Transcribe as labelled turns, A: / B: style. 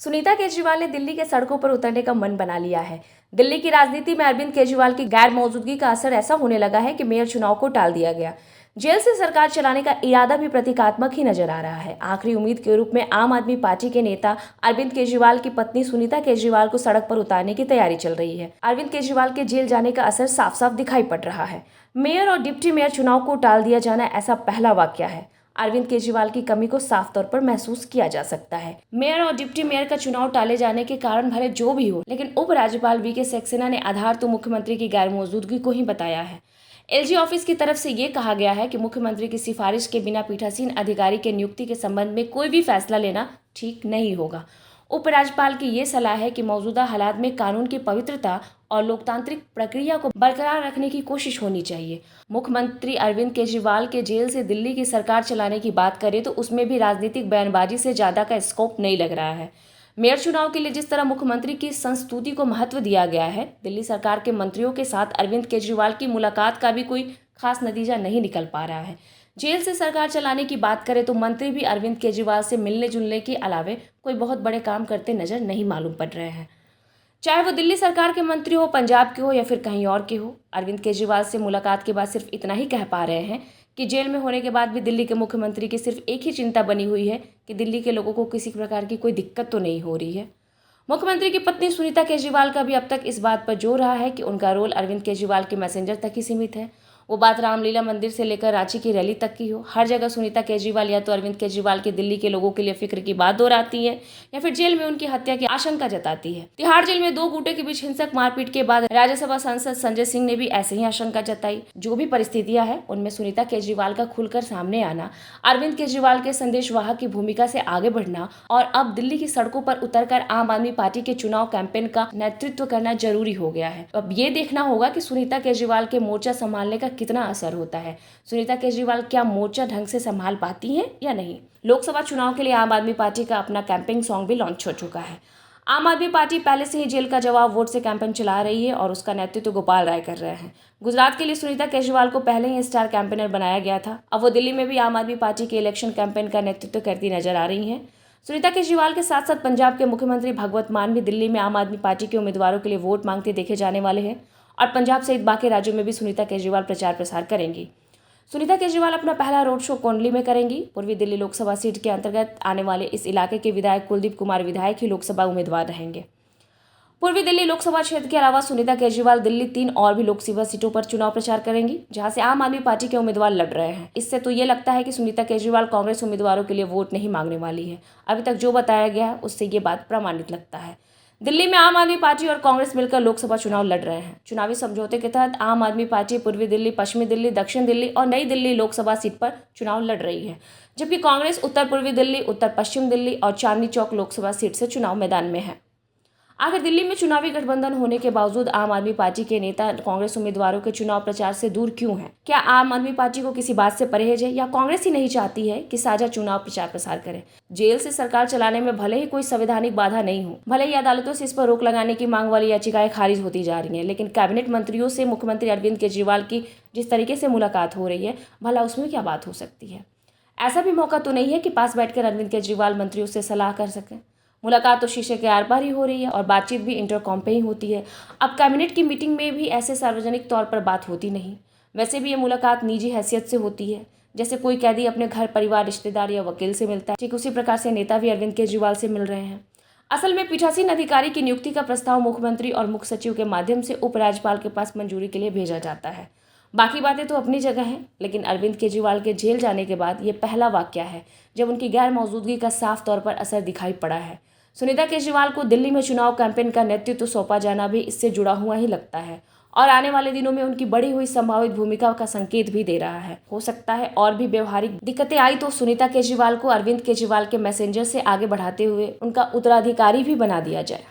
A: सुनीता केजरीवाल ने दिल्ली के सड़कों पर उतरने का मन बना लिया है। दिल्ली की राजनीति में अरविंद केजरीवाल की गैर मौजूदगी का असर ऐसा होने लगा है कि मेयर चुनाव को टाल दिया गया। जेल से सरकार चलाने का इरादा भी प्रतीकात्मक ही नजर आ रहा है। आखिरी उम्मीद के रूप में आम आदमी पार्टी के नेता अरविंद केजरीवाल की पत्नी सुनीता केजरीवाल को सड़क पर उतारने की तैयारी चल रही है। अरविंद केजरीवाल के जेल जाने का असर साफ साफ दिखाई पड़ रहा है। मेयर और डिप्टी मेयर चुनाव को टाल दिया जाना ऐसा पहला वाकया है। अरविंद केजरीवाल की कमी को साफ तौर पर महसूस किया जा सकता है। मेयर और डिप्टी मेयर का चुनाव टाले जाने के कारण भले जो भी हो, लेकिन उपराज्यपाल वीके सक्सेना ने आधार तो मुख्यमंत्री की गैर मौजूदगी को ही बताया है। एलजी ऑफिस की तरफ से ये कहा गया है कि मुख्यमंत्री की सिफारिश के बिना पीठासीन अधिकारी के नियुक्ति के संबंध में कोई भी फैसला लेना ठीक नहीं होगा। उपराज्यपाल की ये सलाह है कि मौजूदा हालात में कानून की पवित्रता और लोकतांत्रिक प्रक्रिया को बरकरार रखने की कोशिश होनी चाहिए। मुख्यमंत्री अरविंद केजरीवाल के जेल से दिल्ली की सरकार चलाने की बात करें तो उसमें भी राजनीतिक बयानबाजी से ज़्यादा का स्कोप नहीं लग रहा है। मेयर चुनाव के लिए जिस तरह मुख्यमंत्री की संस्तुति को महत्व दिया गया है, दिल्ली सरकार के मंत्रियों के साथ अरविंद केजरीवाल की मुलाकात का भी कोई खास नतीजा नहीं निकल पा रहा है। जेल से सरकार चलाने की बात करें तो मंत्री भी अरविंद केजरीवाल से मिलने जुलने के अलावे कोई बहुत बड़े काम करते नजर नहीं मालूम पड़ रहे हैं, चाहे वो दिल्ली सरकार के मंत्री हो, पंजाब के हो या फिर कहीं और के हो। अरविंद केजरीवाल से मुलाकात के बाद सिर्फ इतना ही कह पा रहे हैं कि जेल में होने के बाद भी दिल्ली के मुख्यमंत्री की सिर्फ एक ही चिंता बनी हुई है कि दिल्ली के लोगों को किसी प्रकार की कोई दिक्कत तो नहीं हो रही है। मुख्यमंत्री की पत्नी सुनीता केजरीवाल का भी अब तक इस बात पर जोर रहा है कि उनका रोल अरविंद केजरीवाल के मैसेंजर तक ही सीमित है। वो बात रामलीला मंदिर से लेकर रांची की रैली तक की हो, हर जगह सुनीता केजरीवाल या तो अरविंद केजरीवाल की दिल्ली के लोगों के लिए फिक्र की बात दोहराती है या फिर जेल में उनकी हत्या की आशंका जताती है। तिहाड़ जेल में दो गुटों के बीच हिंसक मारपीट के बाद राज्यसभा सांसद संजय सिंह ने भी ऐसे ही आशंका जताई। जो भी परिस्थितियां हैं, उनमें सुनीता केजरीवाल का खुलकर सामने आना, अरविंद केजरीवाल के संदेशवाहक की भूमिका से आगे बढ़ना और अब दिल्ली की सड़कों पर उतरकर आम आदमी पार्टी के चुनाव कैंपेन का नेतृत्व करना जरूरी हो गया है। अब ये देखना होगा कि सुनीता केजरीवाल के मोर्चा संभालने का कितना असर होता है। सुनीता केजरीवाल क्या मोर्चा ढंग से संभाल पाती हैं या नहीं। लोकसभा चुनाव के लिए आम आदमी पार्टी का अपना कैंपेन सॉन्ग भी लॉन्च हो चुका है। आम आदमी पार्टी पहले से ही जेल का जवाब वोट से कैंपेन चला रही है और उसका नेतृत्व गोपाल राय कर रहे हैं। गुजरात के लिए सुनीता केजरीवाल को पहले ही स्टार कैंपेनर बनाया गया था। अब वो दिल्ली में भी आम आदमी पार्टी के इलेक्शन कैंपेन का नेतृत्व करती नजर आ रही हैं। सुनीता केजरीवाल के साथ साथ पंजाब के मुख्यमंत्री भगवंत मान भी दिल्ली में आम आदमी पार्टी के उम्मीदवारों के लिए वोट मांगते देखे जाने वाले हैं और पंजाब सहित बाकी राज्यों में भी सुनीता केजरीवाल प्रचार प्रसार करेंगी। सुनीता केजरीवाल अपना पहला रोड शो कोंडली में करेंगी। पूर्वी दिल्ली लोकसभा सीट के अंतर्गत आने वाले इस इलाके के विधायक कुलदीप कुमार विधायक ही लोकसभा उम्मीदवार रहेंगे। पूर्वी दिल्ली लोकसभा क्षेत्र के अलावा सुनीता केजरीवाल दिल्ली 3 और भी लोकसभा सीटों पर चुनाव प्रचार करेंगी, जहां से आम आदमी पार्टी के उम्मीदवार लड़ रहे हैं। इससे तो ये लगता है कि सुनीता केजरीवाल कांग्रेस उम्मीदवारों के लिए वोट नहीं मांगने वाली है। अभी तक जो बताया गया है उससे ये बात प्रमाणित लगता है। दिल्ली में आम आदमी पार्टी और कांग्रेस मिलकर लोकसभा चुनाव लड़ रहे हैं। चुनावी समझौते के तहत आम आदमी पार्टी पूर्वी दिल्ली, पश्चिमी दिल्ली, दक्षिण दिल्ली और नई दिल्ली लोकसभा सीट पर चुनाव लड़ रही है, जबकि कांग्रेस उत्तर पूर्वी दिल्ली, उत्तर पश्चिम दिल्ली और चांदनी चौक लोकसभा सीट से चुनाव मैदान में है। आखिर दिल्ली में चुनावी गठबंधन होने के बावजूद आम आदमी पार्टी के नेता कांग्रेस उम्मीदवारों के चुनाव प्रचार से दूर क्यों हैं? क्या आम आदमी पार्टी को किसी बात से परहेज है या कांग्रेस ही नहीं चाहती है कि साझा चुनाव प्रचार प्रसार करे? जेल से सरकार चलाने में भले ही कोई संवैधानिक बाधा नहीं हो, भले ही अदालतों से इस पर रोक लगाने की मांग वाली याचिकाएं खारिज होती जा रही हैं, लेकिन कैबिनेट मंत्रियों से मुख्यमंत्री अरविंद केजरीवाल की जिस तरीके से मुलाकात हो रही है, भला उसमें क्या बात हो सकती है? ऐसा भी मौका तो नहीं है कि पास बैठकर अरविंद केजरीवाल मंत्रियों से सलाह कर सकें। मुलाकात तो शीशे के आर पार ही हो रही है और बातचीत भी इंटरकॉम पे ही होती है। अब कैबिनेट की मीटिंग में भी ऐसे सार्वजनिक तौर पर बात होती नहीं। वैसे भी ये मुलाकात निजी हैसियत से होती है, जैसे कोई कैदी अपने घर परिवार, रिश्तेदार या वकील से मिलता है, ठीक उसी प्रकार से नेता भी अरविंद केजरीवाल से मिल रहे हैं। असल में पीठासीन अधिकारी की नियुक्ति का प्रस्ताव मुख्यमंत्री और मुख्य सचिव के माध्यम से उपराज्यपाल के पास मंजूरी के लिए भेजा जाता है। बाकी बातें तो अपनी जगह हैं, लेकिन अरविंद केजरीवाल के जेल जाने के बाद ये पहला वाकया है जब उनकी गैर मौजूदगी का साफ तौर पर असर दिखाई पड़ा है। सुनीता केजरीवाल को दिल्ली में चुनाव कैंपेन का नेतृत्व सौंपा जाना भी इससे जुड़ा हुआ ही लगता है और आने वाले दिनों में उनकी बढ़ी हुई संभावित भूमिका का संकेत भी दे रहा है। हो सकता है और भी व्यवहारिक दिक्कतें आई तो सुनीता केजरीवाल को अरविंद केजरीवाल के मैसेंजर से आगे बढ़ाते हुए उनका उत्तराधिकारी भी बना दिया जाए।